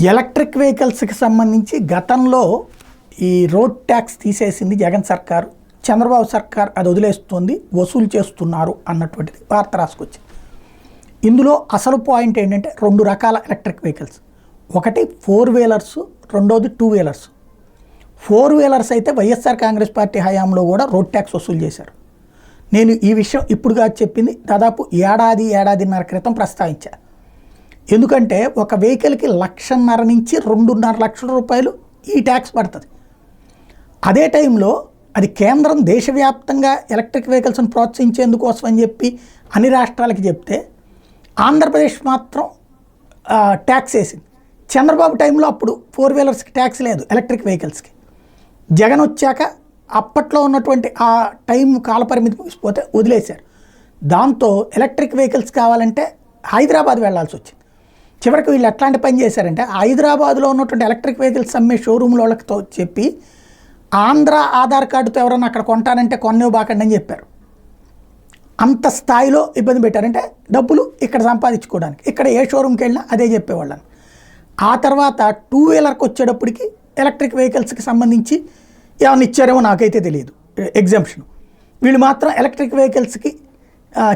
Electric వెహికల్స్కి సంబంధించి గతంలో ఈ రోడ్ ట్యాక్స్ తీసేసింది జగన్ సర్కారు, చంద్రబాబు సర్కార్ అది వదిలేస్తుంది, వసూలు చేస్తున్నారు అన్నటువంటిది వార్త రాసుకొచ్చింది. ఇందులో అసలు పాయింట్ ఏంటంటే రెండు రకాల ఎలక్ట్రిక్ వెహికల్స్, ఒకటి 4 వీలర్స్, రెండోది 2 వీలర్స్. 4 వీలర్స్ అయితే వైఎస్ఆర్ కాంగ్రెస్ పార్టీ హయాంలో కూడా రోడ్ ట్యాక్స్ వసూలు చేశారు. నేను ఈ విషయం ఇప్పుడు కాదు చెప్పింది, దాదాపు ఏడాదిన్నర క్రితం ప్రస్తావించా. ఎందుకంటే ఒక వెహికల్కి 1,50,000 నుంచి 2.5 లక్షల రూపాయలు ఈ ట్యాక్స్ పడుతుంది. అదే టైంలో అది కేంద్రం దేశవ్యాప్తంగా ఎలక్ట్రిక్ వెహికల్స్ని ప్రోత్సహించేందుకోసం అని చెప్పి అన్ని రాష్ట్రాలకి చెప్తే ఆంధ్రప్రదేశ్ మాత్రం ట్యాక్స్ వేసింది. చంద్రబాబు టైంలో అప్పుడు 4 వీలర్స్కి ట్యాక్స్ లేదు, ఎలక్ట్రిక్ వెహికల్స్కి. జగన్ వచ్చాక అప్పట్లో ఉన్నటువంటి ఆ టైం కాలపరిమితి ముగిసిపోతే వదిలేశారు. దాంతో ఎలక్ట్రిక్ వెహికల్స్ కావాలంటే హైదరాబాద్ వెళ్లాల్సి వచ్చింది. చివరికి వీళ్ళు ఎట్లాంటి పని చేశారంటే హైదరాబాద్లో ఉన్నటువంటి ఎలక్ట్రిక్ వెహికల్స్ అమ్మే షోరూమ్ల వాళ్ళతో చెప్పి ఆంధ్ర ఆధార్ కార్డుతో ఎవరన్నా అక్కడ కొంటానంటే కొన్నివ్వబాకండి అని చెప్పారు. అంత స్థాయిలో ఇబ్బంది పెట్టారంటే డబ్బులు ఇక్కడ సంపాదించుకోవడానికి. ఇక్కడ ఏ షోరూమ్కి వెళ్ళినా అదే చెప్పేవాళ్ళని. ఆ తర్వాత 2 వీలర్కి వచ్చేటప్పటికి ఎలక్ట్రిక్ వెహికల్స్కి సంబంధించి ఏమైనా ఇచ్చారేమో నాకైతే తెలియదు, ఎగ్జామ్షన్. వీళ్ళు మాత్రం ఎలక్ట్రిక్ వెహికల్స్కి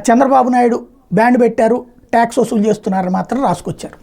చంద్రబాబు నాయుడు బ్యాండ్ పెట్టారు, ట్యాక్స్ వసూలు చేస్తున్నారని మాత్రం రాసుకొచ్చారు.